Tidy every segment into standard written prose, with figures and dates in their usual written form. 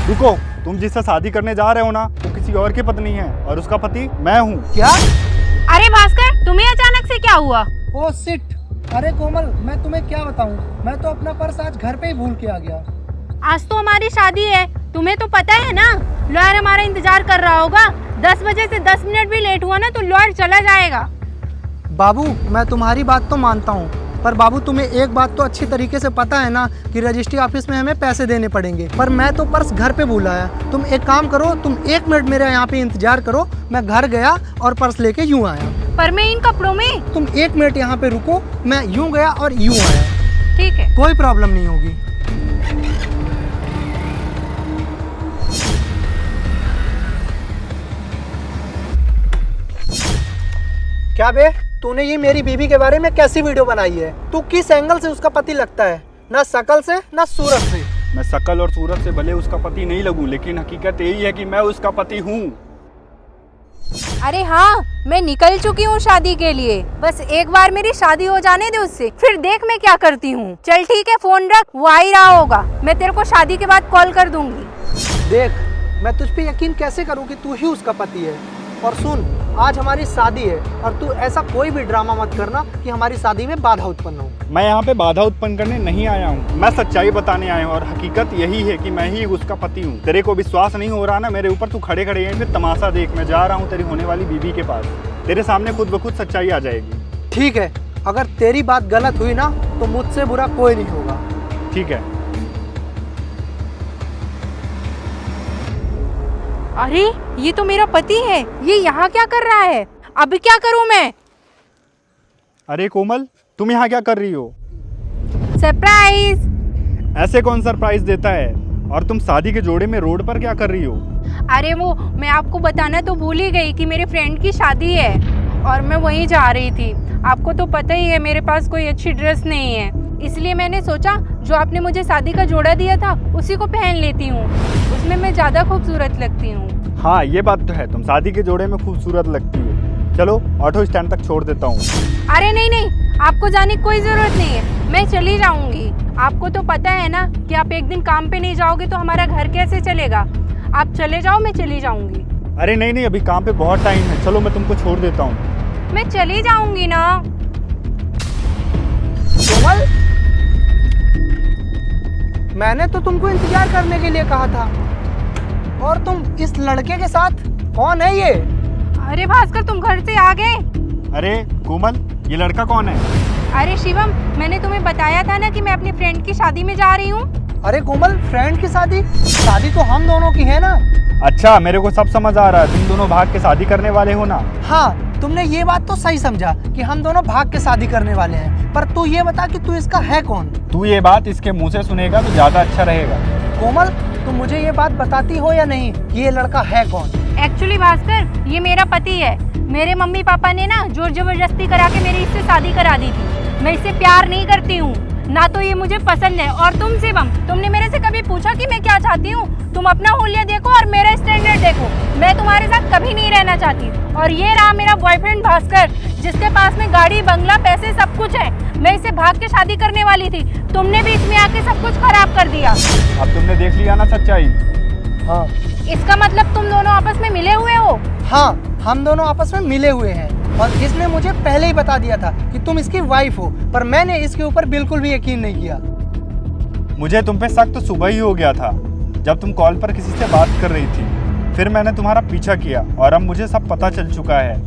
रुको, तुम जिससे शादी करने जा रहे हो ना, वो किसी और की पत्नी है और उसका पति मैं हूँ। क्या? अरे भास्कर, तुम्हें अचानक से क्या हुआ? ओ सिट। अरे कोमल, मैं तुम्हें क्या बताऊं, मैं तो अपना पर्स आज घर पे ही भूल के आ गया। आज तो हमारी शादी है, तुम्हें तो पता है ना। लॉयर हमारा इंतजार कर रहा होगा। 10 बजे से 10 मिनट भी लेट हुआ ना तो लॉयर चला जाएगा। बाबू, मैं तुम्हारी बात तो मानता हूँ, पर बाबू तुम्हें एक बात तो अच्छी तरीके से पता है ना कि रजिस्ट्री ऑफिस में हमें पैसे देने पड़ेंगे। पर मैं तो पर्स घर पे भूल आया। तुम एक काम करो, तुम 1 मिनट मेरे यहाँ पे इंतजार करो। मैं घर गया और पर्स लेके यूँ आया। पर मैं इन कपड़ों में। तुम 1 मिनट यहाँ पे रुको, मैं यूँ गया और यूँ आया। ठीक है। कोई प्रॉब्लम नहीं होगी। क्या बे, तूने ये मेरी बीवी के बारे में कैसी वीडियो बनाई है? तू किस एंगल से उसका पति लगता है? ना शकल से ना सूरत से। मैं शकल और सूरत से भले उसका पति नहीं लगूं, लेकिन हकीकत यही है कि मैं उसका पति हूँ। अरे हाँ, मैं निकल चुकी हूँ शादी के लिए। बस एक बार मेरी शादी हो जाने दे उससे, फिर देख मैं क्या करती हूँ। चल ठीक है, फोन रख, वो आ ही रहा होगा। मैं तेरे को शादी के बाद कॉल कर दूंगी। देख, मैं तुझ पे यकीन कैसे करूँ कि तू ही उसका पति है। और सुन, आज हमारी शादी है और तू ऐसा कोई भी ड्रामा मत करना कि हमारी शादी में बाधा उत्पन्न हो। मैं यहाँ पे बाधा उत्पन्न करने नहीं आया हूँ, मैं सच्चाई बताने आया हूँ और हकीकत यही है कि मैं ही उसका पति हूँ। तेरे को विश्वास नहीं हो रहा ना मेरे ऊपर? तू खड़े खड़े यहीं पे तमाशा देख। मैं जा रहा हूँ तेरी होने वाली बीवी के पास। तेरे सामने खुद ब खुद सच्चाई आ जाएगी। ठीक है, अगर तेरी बात गलत हुई ना तो मुझसे बुरा कोई नहीं होगा। ठीक है। अरे ये तो मेरा पति है, ये यहाँ क्या कर रहा है? अब क्या करूँ मैं? अरे कोमल, तुम यहाँ क्या कर रही हो? सरप्राइज। ऐसे कौन सरप्राइज देता है? और तुम शादी के जोड़े में रोड पर क्या कर रही हो? अरे वो मैं आपको बताना तो भूल ही गई कि मेरे फ्रेंड की शादी है और मैं वहीं जा रही थी। आपको तो पता ही है मेरे पास कोई अच्छी ड्रेस नहीं है, इसलिए मैंने सोचा जो आपने मुझे शादी का जोड़ा दिया था उसी को पहन लेती हूँ। उसमें मैं ज़्यादा खूबसूरत लगती हूँ। हाँ ये बात तो है, तुम शादी के जोड़े में खूबसूरत लगती हो। चलो ऑटो स्टैंड तक छोड़ देता हूँ। अरे नहीं नहीं, आपको जाने की कोई ज़रूरत नहीं है, मैं चली जाऊँगी। आपको तो पता है ना कि आप एक दिन काम पे नहीं जाओगे तो हमारा घर कैसे चलेगा। आप चले जाओ, मैं चली जाऊँगी। अरे नहीं नहीं, अभी काम पे बहुत टाइम है। चलो मैं तुमको छोड़ देता हूँ। मैं चली जाऊँगी ना। कोमल, मैंने तो तुमको इंतजार करने के लिए कहा था और तुम इस लड़के के साथ। कौन है ये? अरे भास्कर, तुम घर से आ गए? अरे कोमल, ये लड़का कौन है? अरे शिवम, मैंने तुम्हें बताया था ना कि मैं अपनी फ्रेंड की शादी में जा रही हूँ। अरे कोमल, फ्रेंड की शादी? शादी तो हम दोनों की है ना। अच्छा, मेरे को सब समझ आ रहा है। तुम दोनों भाग के शादी करने वाले हो ना? हाँ, तुमने ये बात तो सही समझा कि हम दोनों भाग के शादी करने वाले हैं, पर तू ये बता कि तू इसका है कौन? तू ये बात इसके मुंह से सुनेगा तो ज्यादा अच्छा रहेगा। कोमल, तुम मुझे ये बात बताती हो या नहीं कि ये लड़का है कौन? एक्चुअली भास्कर, ये मेरा पति है। मेरे मम्मी पापा ने ना जोर जबरदस्ती करा के मेरी इससे शादी करा दी थी। मैं इससे प्यार नहीं करती हूँ, ना तो ये मुझे पसंद है। और तुम शिवम, तुमने मेरे से कभी पूछा कि मैं क्या चाहती हूँ? तुम अपना हुलिया देखो और मेरा स्टैंडर्ड देखो। मैं तुम्हारे साथ कभी नहीं रहना चाहती। और ये रहा मेरा बॉयफ्रेंड भास्कर, जिसके पास में गाड़ी, बंगला, पैसे सब कुछ है। मैं इसे भाग के शादी करने वाली थी, तुमने भी इसमें आके सब कुछ खराब कर दिया। अब तुमने देख लिया ना सच्चाई। हाँ। इसका मतलब तुम दोनों आपस में मिले हुए हो? हाँ, हम दोनों आपस में मिले हुए हैं और इसने मुझे पहले ही बता दिया था कि तुम इसकी वाइफ हो, पर मैंने इसके ऊपर बिल्कुल भी यकीन नहीं किया। मुझे तुम पे शक तो सुबह ही हो गया था जब तुम कॉल पर किसी से बात कर रही थी। फिर मैंने तुम्हारा पीछा किया और अब मुझे सब पता चल चुका है।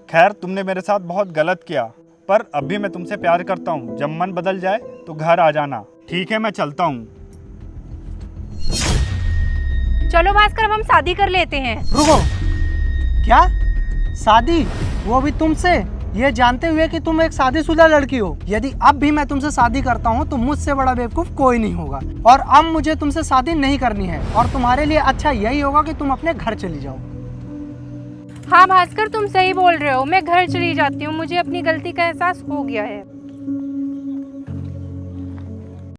खैर, तुमने मेरे साथ बहुत गलत किया, पर अब भी मैं तुमसे प्यार करता हूँ। जब मन बदल जाए तो घर आ जाना। ठीक है, मैं चलता हूँ। चलो भास्कर, अब हम शादी कर लेते हैं। रुको, क्या शादी? वो भी तुमसे, ये जानते हुए कि तुम एक शादीशुदा लड़की हो। यदि अब भी मैं तुमसे शादी करता हूँ तो मुझसे बड़ा बेवकूफ कोई नहीं होगा। और अब मुझे तुमसे शादी नहीं करनी है और तुम्हारे लिए अच्छा यही होगा कि तुम अपने घर चली जाओ। हाँ भास्कर, तुम सही बोल रहे हो, मैं घर चली जाती हूँ। मुझे अपनी गलती का एहसास हो गया है।